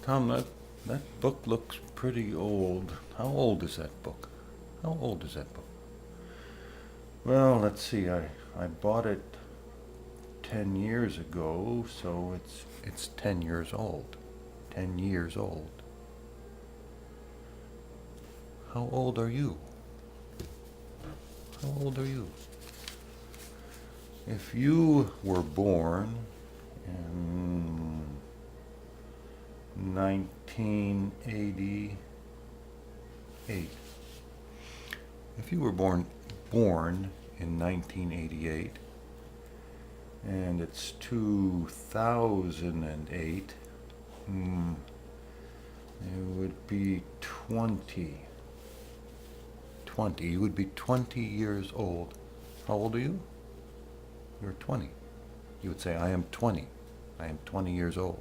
Tom, that book looks pretty old. How old is that book? How old is that book? Well, let's see. I bought it 10 years ago, so it's 10 years old. 10 years old. How old are you? How old are you? If you were born in 1988, if you were born in 1988, and it's 2008, it would be 20. 20. You would be 20 years old. How old are you? You're 20. You would say, I am 20. I am 20 years old.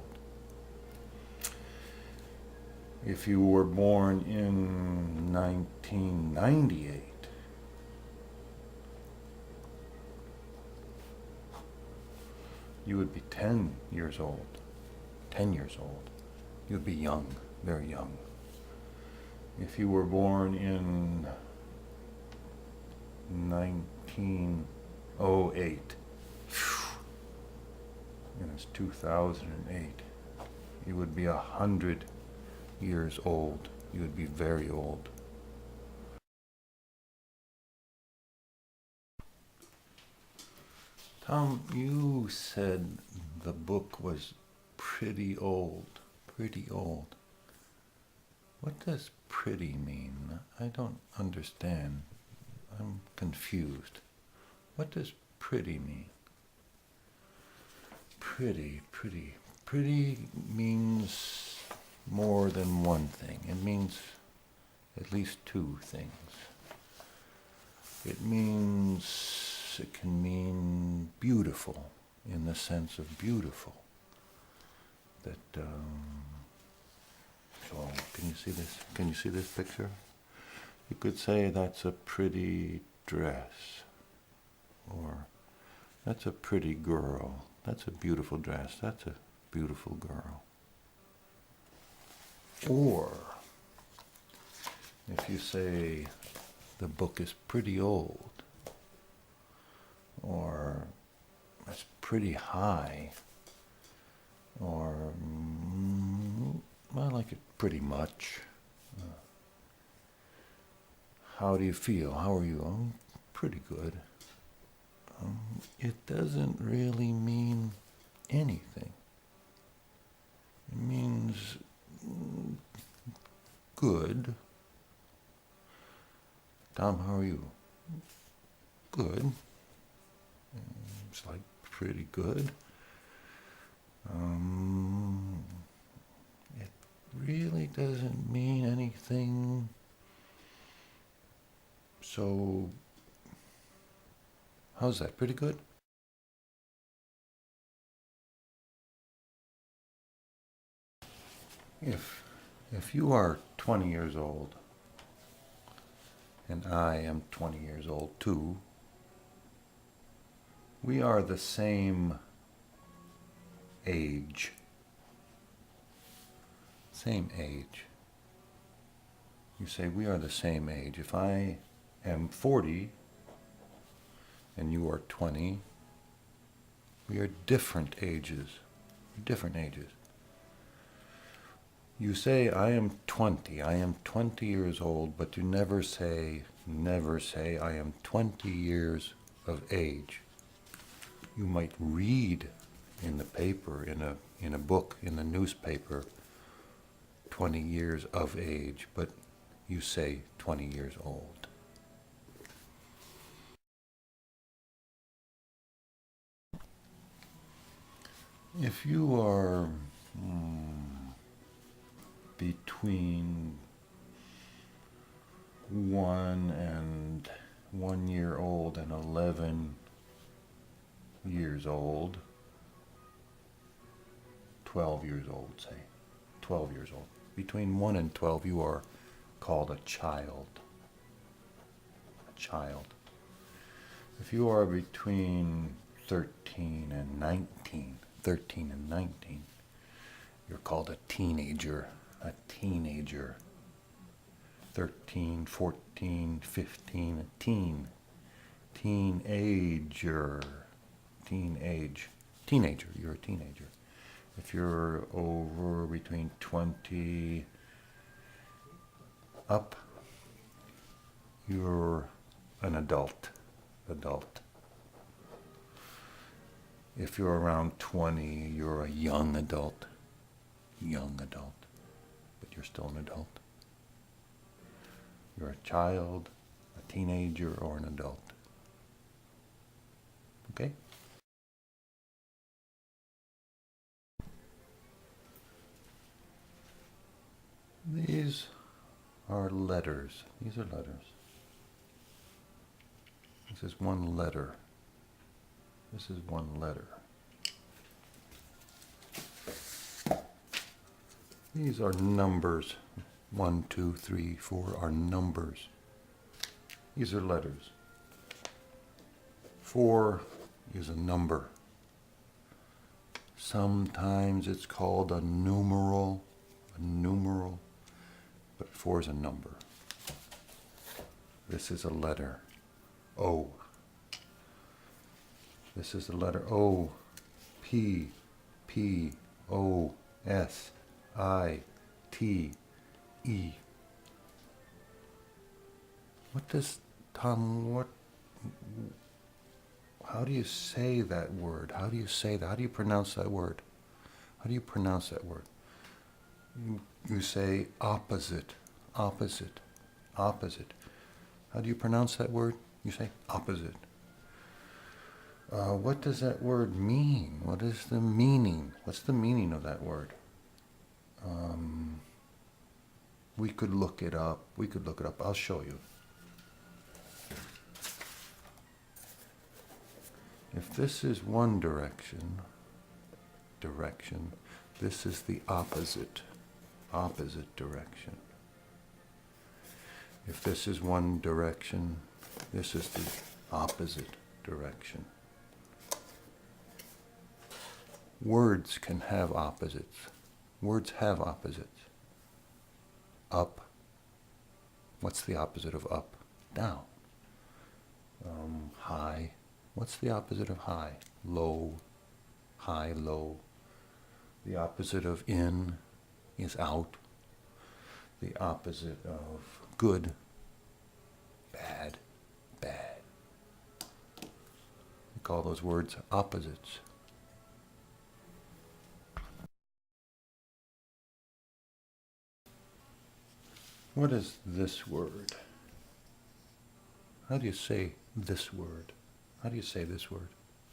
If you were born in 1998, you would be 10 years old. 10 years old. You would be young, very young. If you were born in 1908, and it's 2008, you would be 100 years old. You would be very old. Tom, you said the book was pretty old. Pretty old. What does pretty mean? I don't understand. I'm confused. What does pretty mean? Pretty, pretty. Pretty means more than one thing. It means at least two things. It can mean beautiful, in the sense of beautiful. That, so, can you see this? Can you see this picture? You could say that's a pretty dress, or that's a pretty girl. That's a beautiful dress. That's a beautiful girl. Or, if you say the book is pretty old, or it's pretty high, or I like it pretty much. How do you feel? How are you? I'm pretty good. It doesn't really mean anything. It means good. Tom, how are you? Good. It's like pretty good. It really doesn't mean anything. So, how's that? Pretty good? If you are 20 years old, and I am 20 years old too, we are the same age. Same age. You say we are the same age. If I am 40 and you are 20, we are different ages. Different ages. You say I am 20. I am 20 years old, but you never say I am 20 years of age. You might read in the paper, in a book, in the newspaper, 20 years of age, but you say 20 years old. If you are between 1 year old and 11 years old, 12 years old, say, 12 years old. Between 1 and 12, you are called a child. A child. If you are between 13 and 19, you're called a teenager. A teenager. 13, 14, 15, a teen. Teenager. Teenage. Teenager, you're a teenager. If you're over between 20 up, you're an adult. Adult. If you're around 20, you're a young adult. Young adult. But you're still an adult. You're a child, a teenager, or an adult. Okay? These are letters. These are letters. This is one letter. This is one letter. These are numbers. 1, 2, 3, 4 are numbers. These are letters. 4 is a number. Sometimes it's called a numeral, but 4 is a number. This is a letter, O. This is the letter O, P, P, O, S, I, T, E. What does, Tom, how do you say that word? How do you say that? How do you pronounce that word? How do you pronounce that word? You say opposite, opposite, opposite. How do you pronounce that word? You say opposite. What does that word mean? What is the meaning? What's the meaning of that word? We could look it up. We could look it up. I'll show you. If this is one direction, this is the opposite direction. If this is one direction, this is the opposite direction. Words can have opposites. Words have opposites. Up. What's the opposite of up? Down. High. What's the opposite of high? Low. High, low. The opposite of in is out. The opposite of good, bad, bad. We call those words opposites. What is this word? How do you say this word? How do you say this word?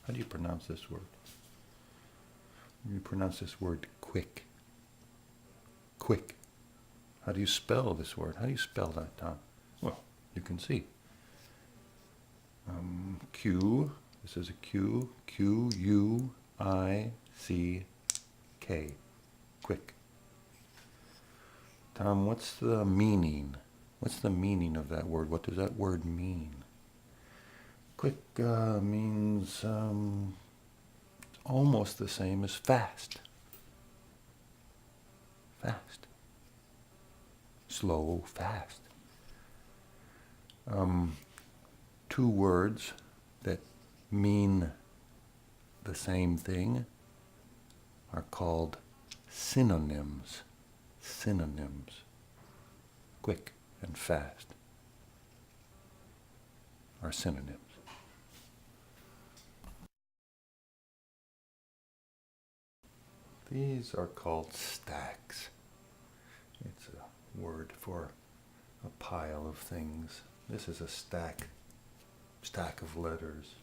How do you pronounce this word? You pronounce this word quick. Quick. How do you spell this word? How do you spell that, Tom? Well, you can see. Q. This is a Q. Q-U-I-C-K. Quick. Tom, what's the meaning? What's the meaning of that word? What does that word mean? Quick means almost the same as fast. Fast. Slow, fast. Two words that mean the same thing are called synonyms. Synonyms. Quick and fast are synonyms. These are called stacks. It's a word for a pile of things. This is a stack of letters.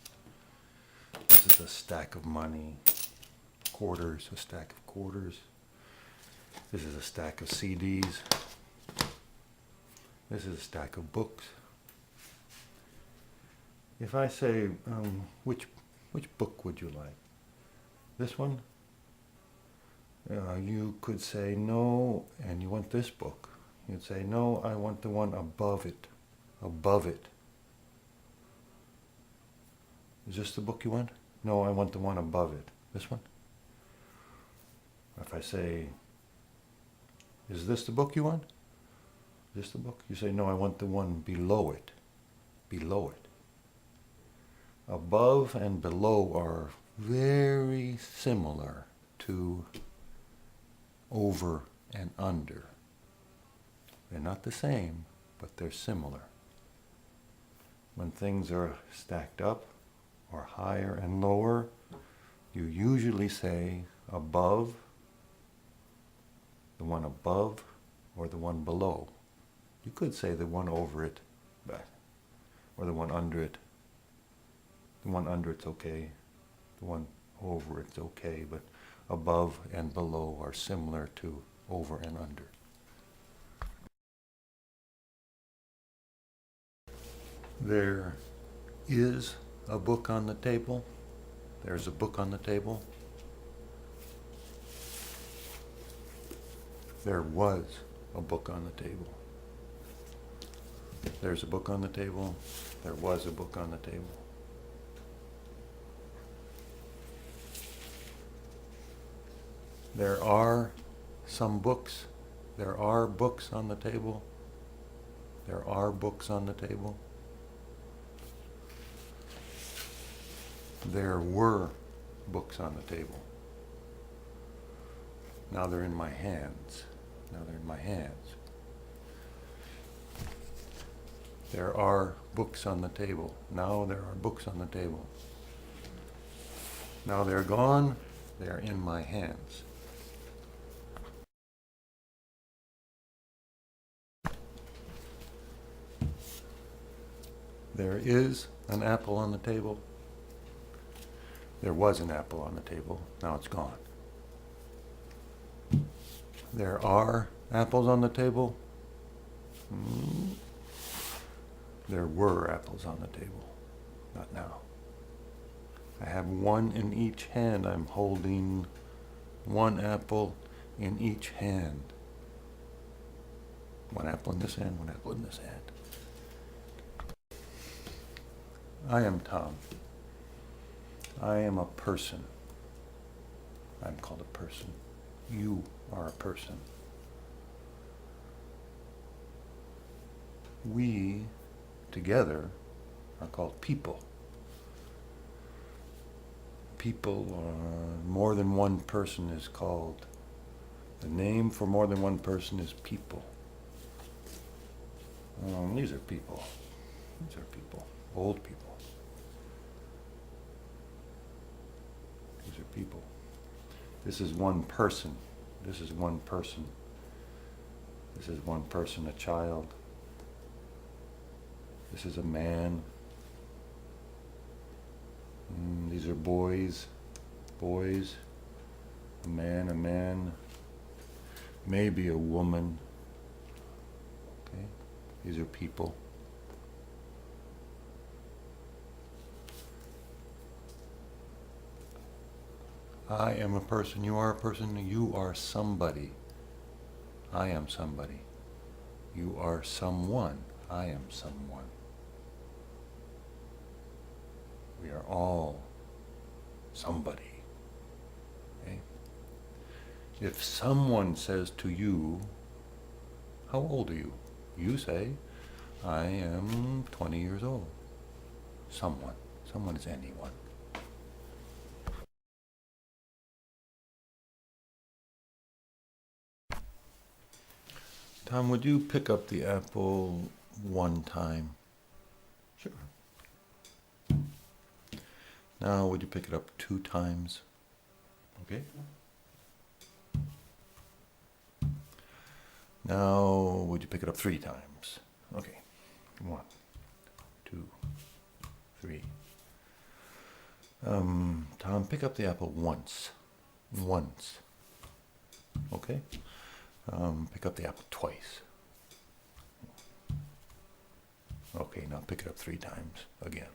This is a stack of money. Quarters, a stack of quarters. This is a stack of CDs. This is a stack of books. If I say, which book would you like? This one? You could say no, and you want this book. You'd say, no, I want the one above it. Above it. Is this the book you want? No, I want the one above it. This one? If I say, Is this the book you want? Is this the book? You say, no, I want the one below it. Below it. Above and below are very similar to over and under. They're not the same, but they're similar. When things are stacked up, or higher and lower, you usually say above, the one above, or the one below. You could say the one over it, or the one under it. The one under it's okay. The one over it's okay, but above and below are similar to over and under. There is a book on the table. There's a book on the table. There was a book on the table. There's a book on the table. There was a book on the table. There are some books. There are books on the table. There are books on the table. There were books on the table. Now they're in my hands. Now they're in my hands. There are books on the table. Now there are books on the table. Now they're gone. They're in my hands. There is an apple on the table. There was an apple on the table. Now it's gone. There are apples on the table. There were apples on the table. Not now. I have one in each hand. I'm holding one apple in each hand. One apple in this hand, one apple in this hand. I am Tom. I am a person. I'm called a person. You are a person. We, together, are called people. People, more than one person is called. The name for more than one person is people. These are people. These are people. Old people. These are people. This is one person. This is one person. This is one person, a child. This is a man. These are boys. Boys. A man. Maybe a woman. Okay. These are people. I am a person, you are a person, you are somebody. I am somebody. You are someone, I am someone. We are all somebody. Okay? If someone says to you, how old are you? You say, I am 20 years old. Someone. Someone is anyone. Tom, would you pick up the apple one time? Sure. Now, would you pick it up 2 times? Okay. Now, would you pick it up 3 times? Okay. 1, 2, 3. Tom, pick up the apple once. Once. Okay? Pick up the apple twice. Okay, now pick it up 3 times again.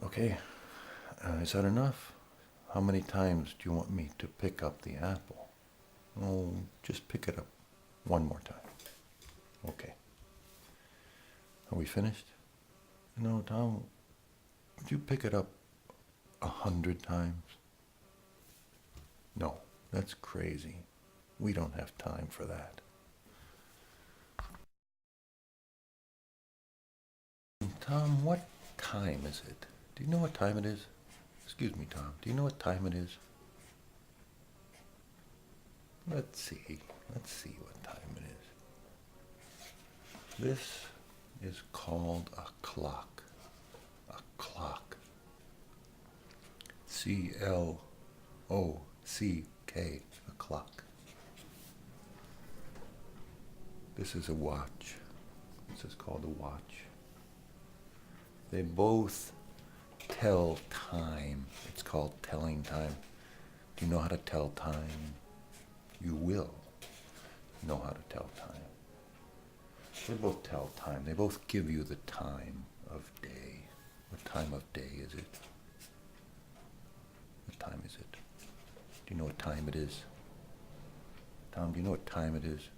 Okay, is that enough? How many times do you want me to pick up the apple? Oh, just pick it up 1 more time. Okay. Are we finished? No, Tom, would you pick it up 100 times? No, that's crazy. We don't have time for that. Tom, what time is it? Do you know what time it is? Excuse me, Tom. Do you know what time it is? Let's see. Let's see what time it is. This is called a clock. A clock. C-L-O-C-K. A clock. This is a watch. This is called a watch. They both tell time. It's called telling time. Do you know how to tell time? You will know how to tell time. They both tell time. They both give you the time of day. What time of day is it? What time is it? Do you know what time it is? Tom, do you know what time it is?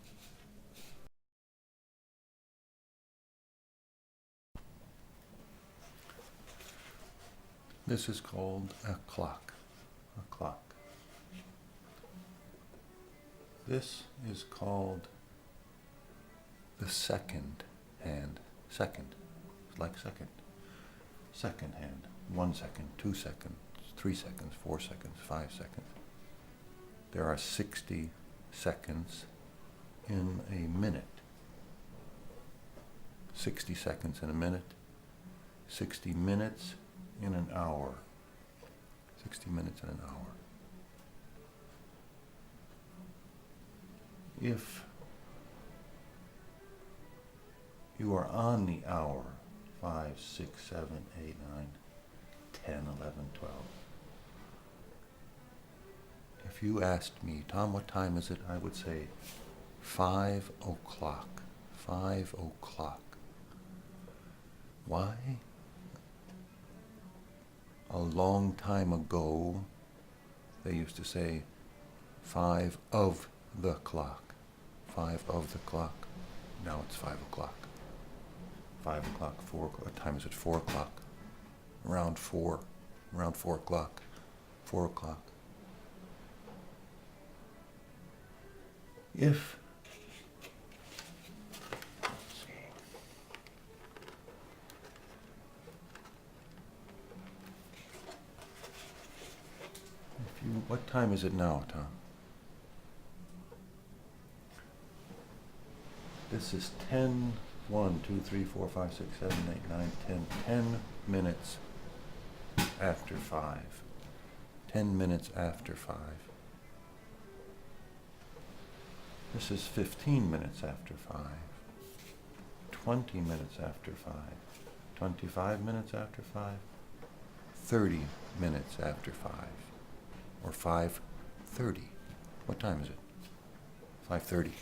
This is called a clock. A clock. This is called the second hand. Second. Like second. Second hand. 1 second, 2 seconds, 3 seconds, 4 seconds, 5 seconds. There are 60 seconds in a minute. 60 seconds in a minute. 60 minutes in an hour. 60 minutes in an hour. If you are on the hour, 5, 6, 7, 8, 9, 10, 11, 12. If you asked me, Tom, what time is it? I would say 5 o'clock. 5 o'clock. Why? A long time ago, they used to say 5 of the clock. 5 of the clock. Now it's 5 o'clock. 5 o'clock, 4 o'clock. What time is it? 4 o'clock. Around 4. Around 4 o'clock. 4 o'clock. If what time is it now, Tom? This is 10, 1, 2, 3, 4, 5, 6, 7, 8, 9, 10, 10 minutes after 5. 10 minutes after 5. This is 15 minutes after 5. 20 minutes after 5. 25 minutes after 5. 30 minutes after 5. Or 5:30. What time is it? 5:30.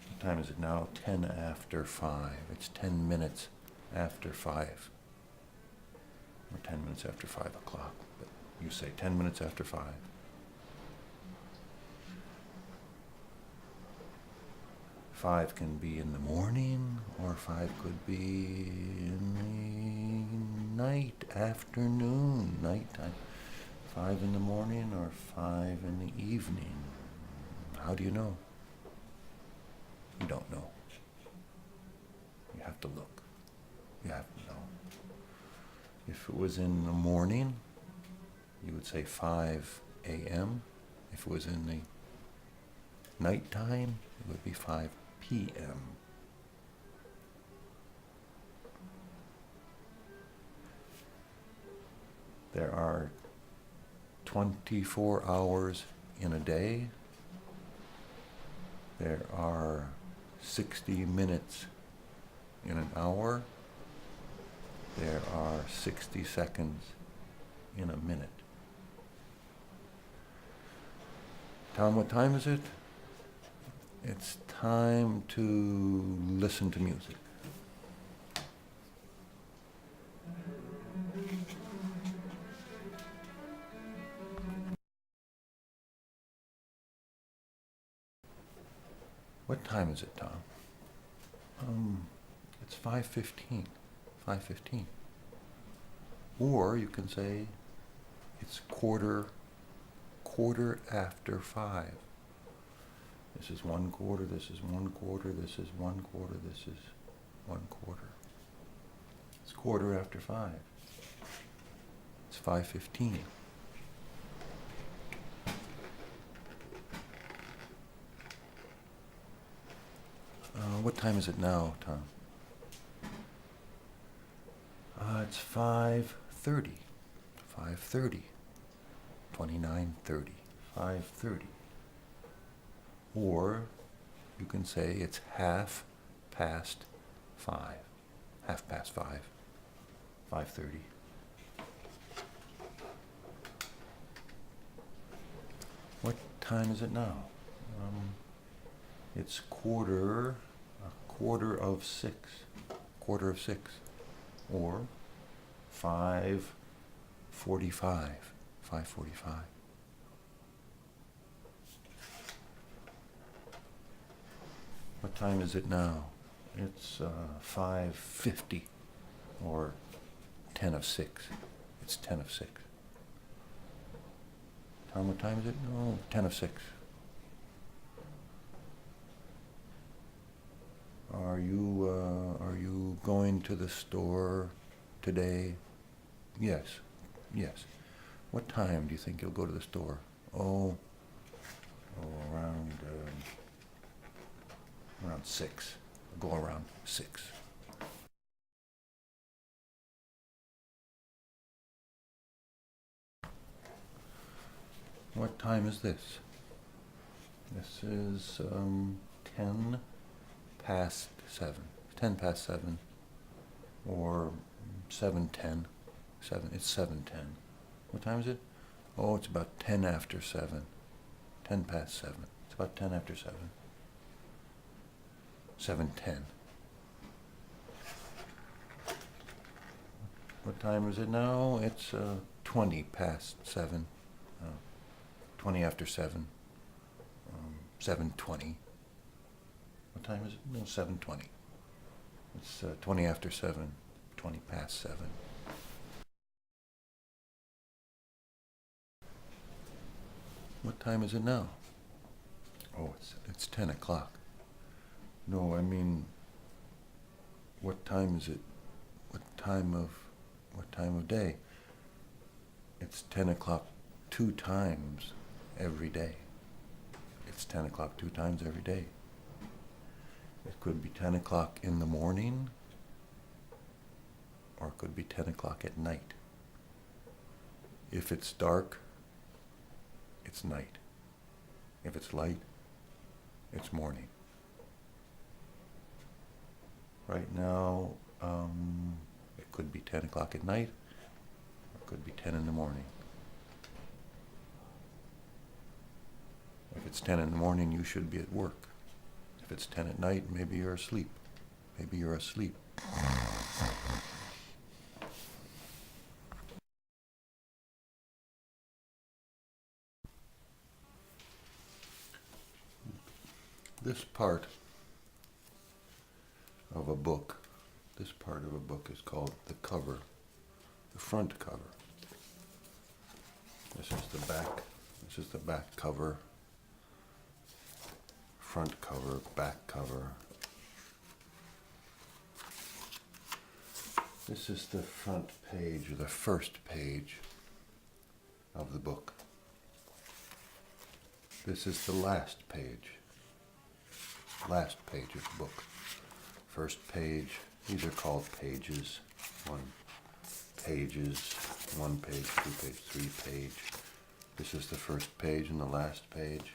What time is it now? 10 after 5. It's 10 minutes after 5. Or 10 minutes after 5 o'clock. But you say 10 minutes after 5. 5 can be in the morning, or 5 could be in the night, afternoon, nighttime. 5 in the morning or 5 in the evening. How do you know? You don't know. You have to look. You have to know. If it was in the morning, you would say 5 a.m. If it was in the nighttime, it would be 5 p.m. There are 24 hours in a day. There are 60 minutes in an hour. There are 60 seconds in a minute. Tom, what time is it? It's time to listen to music. What time is it, Tom? It's 5:15. 5:15. Or you can say, It's quarter after 5. This is 1/4, this is 1/4, this is 1/4, this is 1/4. It's quarter after 5. It's 5:15. What time is it now, Tom? It's 5:30. 5:30. 29:30. 5:30. Or you can say it's 5:30. 5:30. 5:30. What time is it now? It's a quarter of 6. Quarter of 6. Or 5:45. 5:45. What time is it now? It's 5:50. Or 10 of 6. It's 10 of 6. Tom, what time is it? No, 10 of 6. Are you going to the store today? Yes. Yes. What time do you think you'll go to the store? Around 6. I'll go around 6. What time is this? This is 10 past 7. 10 past 7. Or 7:10. 7. It's 7:10. What time is it? Oh, it's about 10 after 7. 10 past 7. It's about 10 after 7. 7:10. What time is it now? It's 20 past 7. 20 after 7. 7:20. What time is it? No, 7:20. It's 20 after 7. 20 past 7. What time is it now? Oh, it's 10 o'clock. No, I mean, what time is it? What time of day? It's 10 o'clock 2 times every day. It's 10 o'clock 2 times every day. It could be 10 o'clock in the morning, or it could be 10 o'clock at night. If it's dark, it's night. If it's light, it's morning. Right now, it could be 10 o'clock at night, or it could be 10 in the morning. If it's 10 in the morning, you should be at work. If it's 10 at night, maybe you're asleep. Maybe you're asleep. This part of a book is called the cover, the front cover. This is the back. This is the back cover. Front cover, back cover. This is the front page, or the first page of the book. This is the last page. Last page of the book. First page, these are called pages. 1 page, 2 page, 3 page. This is the first page and the last page.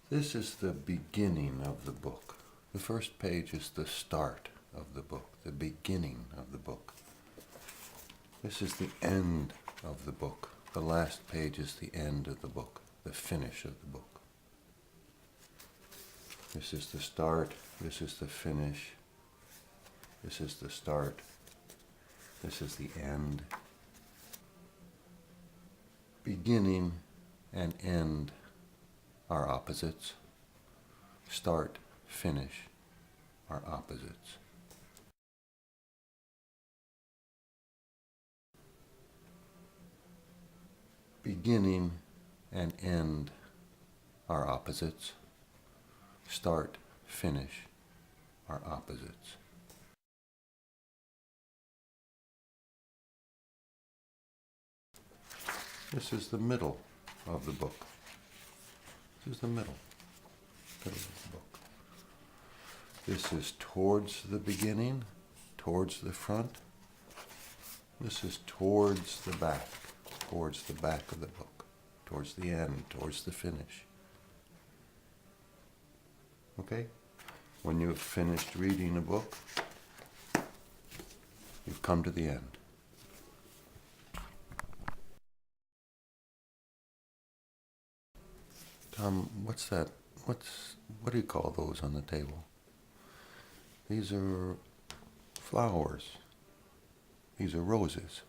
This is the beginning of the book. The first page is the start of the book, the beginning of the book. This is the end of the book. The last page is the end of the book, the finish of the book. This is the start, this is the finish, this is the start, this is the end. Beginning and end are opposites. Start, finish are opposites. Beginning and end are opposites. Start, finish are opposites. This is the middle of the book. This is the middle of the book. This is towards the beginning, towards the front. This is towards the back of the book, towards the end, towards the finish. Okay? When you've finished reading a book, you've come to the end. Tom, what's that? What do you call those on the table? These are flowers. These are roses.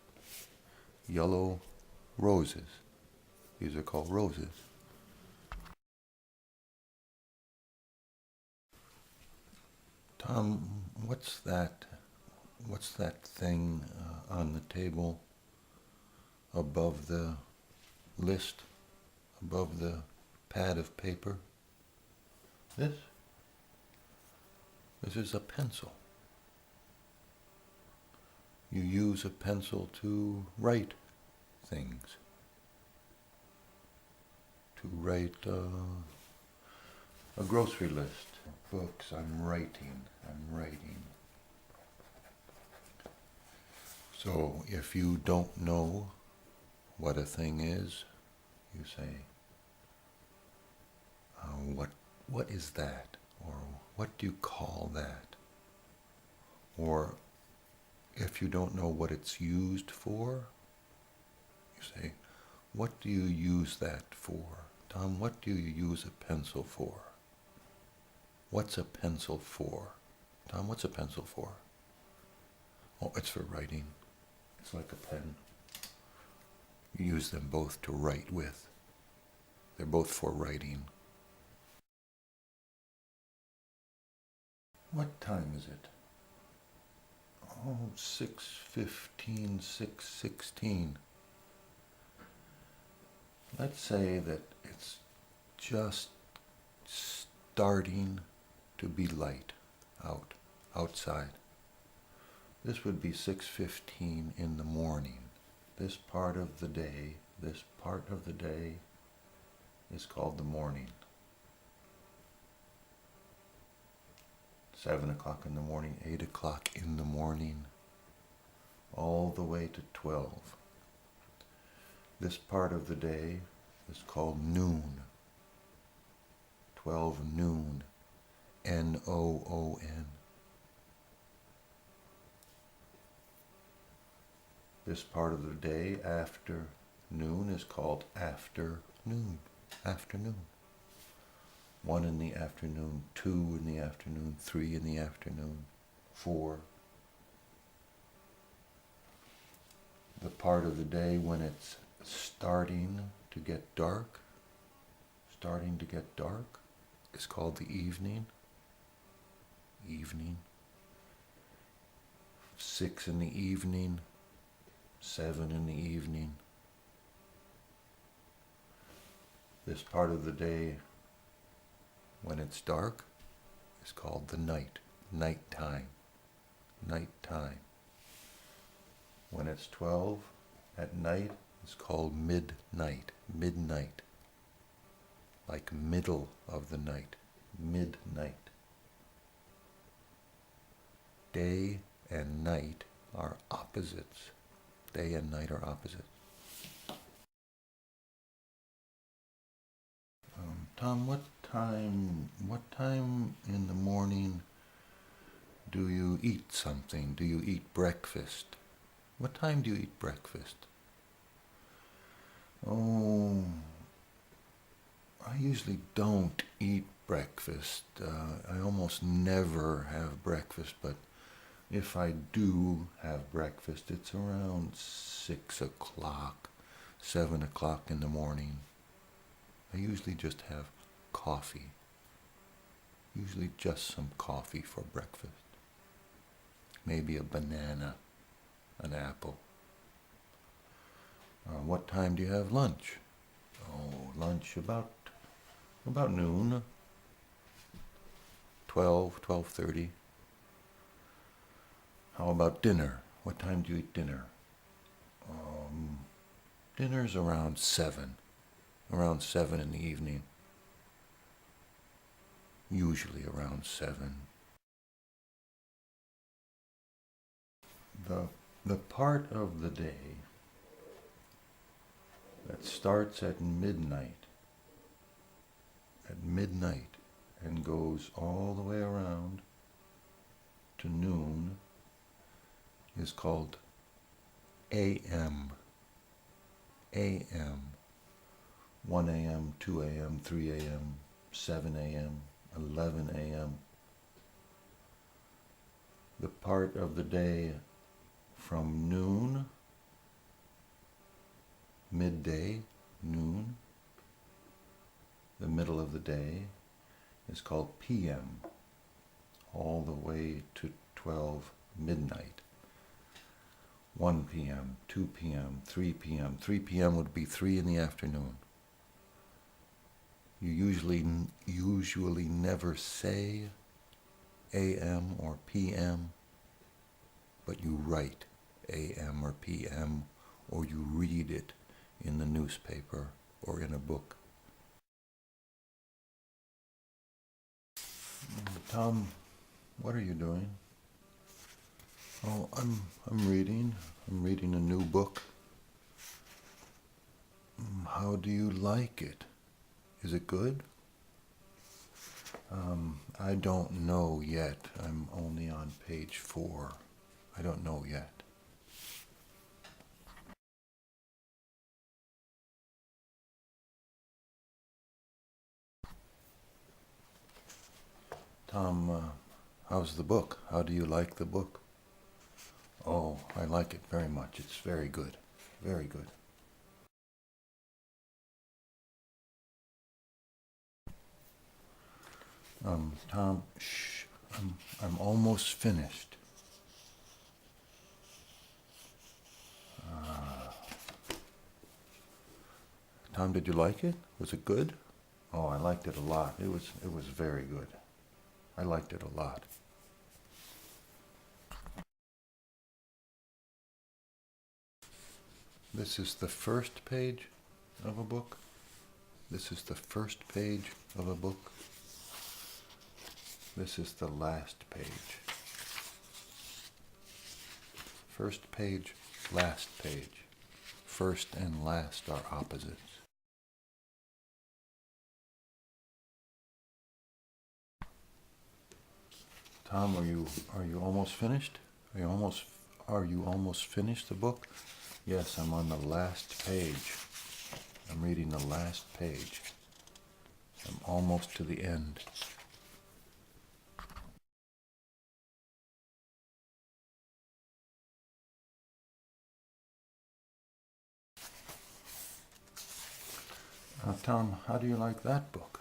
Yellow roses. These are called roses. Tom, what's that thing on the table above the list, above the pad of paper? This is a pencil. You use a pencil to write things. To write a grocery list. Books, I'm writing. So if you don't know what a thing is, you say, what is that? Or what do you call that? Or if you don't know what it's used for, you say, what do you use that for? Tom, what do you use a pencil for? What's a pencil for? Tom, what's a pencil for? Oh, it's for writing. It's like a pen. You use them both to write with. They're both for writing. What time is it? Oh, 6:15, 6:16. Let's say that it's just starting to be light outside. This would be 6:15 in the morning. This part of the day is called the morning. 7 o'clock in the morning, 8 o'clock in the morning, all the way to 12. This part of the day is called noon. 12 noon. Noon. This part of the day after noon is called afternoon. Afternoon. 1 in the afternoon, 2 in the afternoon, 3 in the afternoon, 4. The part of the day when it's starting to get dark is called the evening. Evening. 6 in the evening, 7 in the evening. This part of the day when it's dark is called the night. Nighttime. Nighttime. When it's 12 at night, it's called midnight. Midnight. Like middle of the night. Midnight. Day and night are opposites. Day and night are opposites. Tom, what time in the morning do you eat something? Do you eat breakfast? What time do you eat breakfast? Oh, I usually don't eat breakfast. I almost never have breakfast, but if I do have breakfast, it's around 6 o'clock, 7 o'clock in the morning. I usually just have coffee. Usually just some coffee for breakfast. Maybe a banana, an apple. what time do you have lunch? Oh, lunch about noon. 12:30. How about dinner? What time do you eat dinner? Dinner's around 7. Around 7 in the evening. Usually around 7. The part of the day that starts at midnight and goes all the way around to noon is called AM. AM. 1 a.m., 2 a.m., 3 a.m., 7 a.m., 11 a.m. The part of the day from noon, midday, noon, the middle of the day is called PM, all the way to 12 midnight. 1 p.m., 2 p.m., 3 p.m. 3 p.m. would be 3 in the afternoon. You usually never say AM or PM, but you write AM or PM, or you read it in the newspaper or in a book. Tom, what are you doing? Oh, I'm reading. I'm reading a new book. How do you like it? Is it good? I don't know yet. I'm only on page 4. I don't know yet. Tom, how's the book? How do you like the book? Oh, I like it very much. It's very good. Very good. Tom, shh. I'm almost finished. Tom, did you like it? Was it good? Oh, I liked it a lot. It was very good. I liked it a lot. This is the first page of a book. This is the first page of a book. This is the last page. First page, last page. First and last are opposites. Tom, are you almost finished? Are you almost finished the book? Yes, I'm on the last page. I'm reading the last page. I'm almost to the end. Tom, how do you like that book?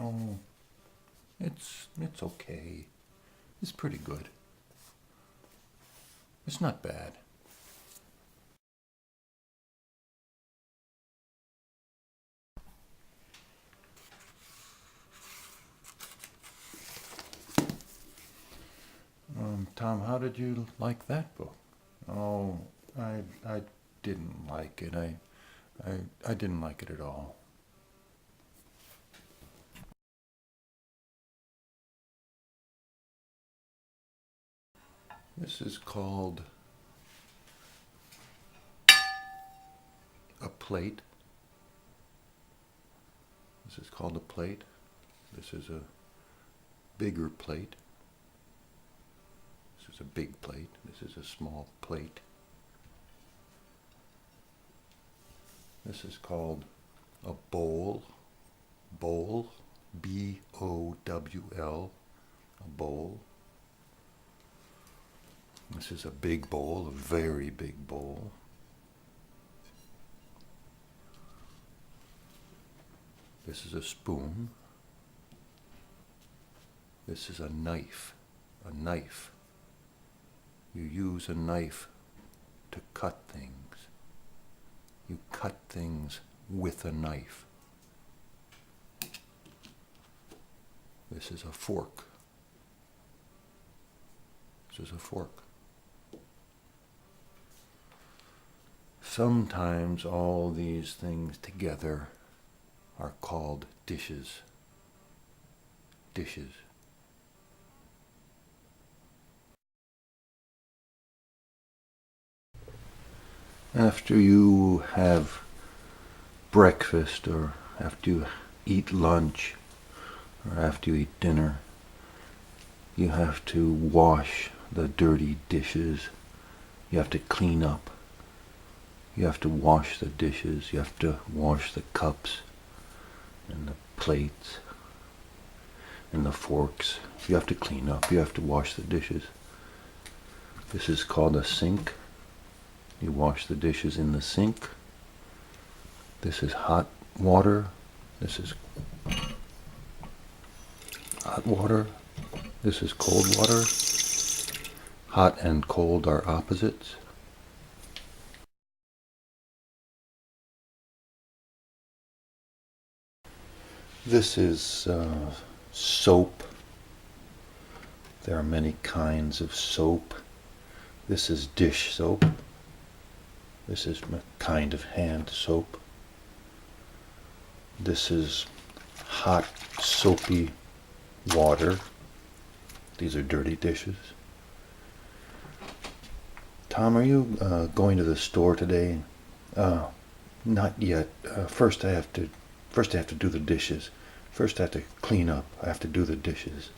Oh, it's okay. It's pretty good. It's not bad. Tom, how did you like that book? Oh, I didn't like it. I didn't like it at all. This is called a plate. This is called a plate. This is a bigger plate. This is a big plate. This is a small plate. This is called a bowl. Bowl. B-O-W-L. A bowl. This is a big bowl, a very big bowl. This is a spoon. This is a knife. A knife. You use a knife to cut things. cut things with a knife. This is a fork. This is a fork. Sometimes all these things together are called dishes. Dishes. After you have breakfast, or after you eat lunch, or after you eat dinner, you have to wash the dirty dishes. You have to clean up. You have to wash the dishes. You have to wash the cups and the plates and the forks. You have to clean up. You have to wash the dishes. This is called a sink. You wash the dishes in the sink. This is hot water. This is hot water. This is cold water. Hot and cold are opposites. This is soap. There are many kinds of soap. This is dish soap. This is a kind of hand soap. This is hot, soapy water. These are dirty dishes. Tom, are you going to the store today? Not yet. First I have to do the dishes. First I have to clean up. I have to do the dishes.